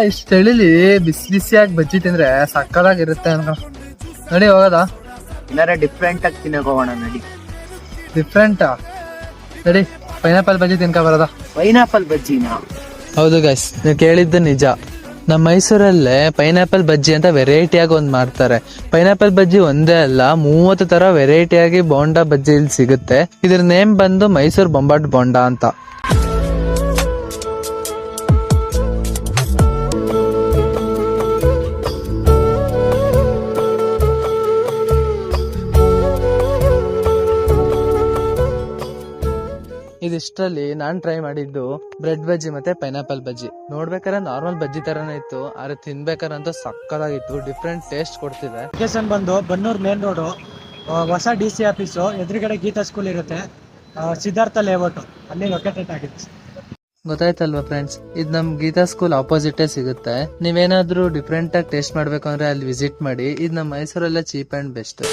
ಇಷ್ಟ ಚಳಿಲಿ ಬಿಸಿ ಬಿಸಿಯಾಗಿ ಬಜ್ಜಿ ತಿಂದ್ರೆ ಸಕ್ಕದಾಗಿರುತ್ತೆ ಅನ್ಕ. ನಡಿ ಹೋಗೋದಾ? ಏನಾರ ಡಿಫ್ರೆಂಟ್ ಆಗಿ ತಿನ್ನಕ್ ಹೋಗೋಣ ನಡಿ. ಡಿಫ್ರೆಂಟಾ? ನಡಿ ಪೈನಾಪಲ್ ಬಜ್ಜಿ ತಿನ್ಕೊ ಬರೋದಾ? ಪೈನಾಪಲ್ ಬಜ್ಜಿನಾ? ಹೌದು ಗೈಸ್, ನೀವು ಕೇಳಿದ್ದು ನಿಜ. ನಮ್ಮ ಮೈಸೂರಲ್ಲೇ ಪೈನಾಪಲ್ ಬಜ್ಜಿ ಅಂತ ವೆರೈಟಿಯಾಗಿ ಒಂದ್ ಮಾಡ್ತಾರೆ. ಪೈನಾಪಲ್ ಬಜ್ಜಿ ಒಂದೇ ಅಲ್ಲ, 30 ತರ ವೆರೈಟಿಯಾಗಿ ಬೋಂಡಾ ಬಜ್ಜಿ ಇಲ್ಲಿ ಸಿಗುತ್ತೆ. ಇದ್ರ ನೇಮ್ ಬಂದು ಮೈಸೂರು ಬೊಂಬಾಟ್ ಬೋಂಡಾ ಅಂತ. ಇದಿಷ್ಟರಲ್ಲಿ ನಾನ್ ಟ್ರೈ ಮಾಡಿದ್ದು ಬ್ರೆಡ್ ಬಜ್ಜಿ ಮತ್ತೆ ಪೈನಾಪಲ್ ಬಜ್ಜಿ. ನೋಡ್ಬೇಕಾದ್ರೆ ನಾರ್ಮಲ್ ಬಜ್ಜಿ ತರಾನೇ ಇತ್ತು, ಆದ್ರೆ ತಿನ್ಬೇಕಾರಂತೂ ಸಕ್ಕದಾಗಿತ್ತು. ಡಿಫ್ರೆಂಟ್ ಟೇಸ್ಟ್ ಕೊಡ್ತಿದೆ. ಲೊಕೇಶನ್ ಬಂದು ಬನ್ನೂರ್ ಮೇನ್ ರೋಡು, ಹೊಸ DC ಆಫೀಸು ಎದುರುಗಡೆ ಗೀತಾ ಸ್ಕೂಲ್ ಇರುತ್ತೆ, ಸಿದ್ಧಾರ್ಥ ಲೇಔಟ್ ಅಲ್ಲಿ ಲೊಕೇಟೆಡ್ ಆಗಿದೆ. ಗೊತ್ತಾಯ್ತಲ್ವಾ ಫ್ರೆಂಡ್ಸ್, ಇದು ನಮ್ ಗೀತಾ ಸ್ಕೂಲ್ ಆಪೋಸಿಟೇ ಸಿಗುತ್ತೆ. ನೀವೇನಾದ್ರೂ ಡಿಫ್ರೆಂಟ್ ಆಗಿ ಟೇಸ್ಟ್ ಮಾಡ್ಬೇಕು ಅಂದ್ರೆ ಅಲ್ಲಿ ವಿಸಿಟ್ ಮಾಡಿ. ಇದು ನಮ್ಮ ಮೈಸೂರಲ್ಲೇ ಚೀಪ್ ಅಂಡ್ ಬೆಸ್ಟ್.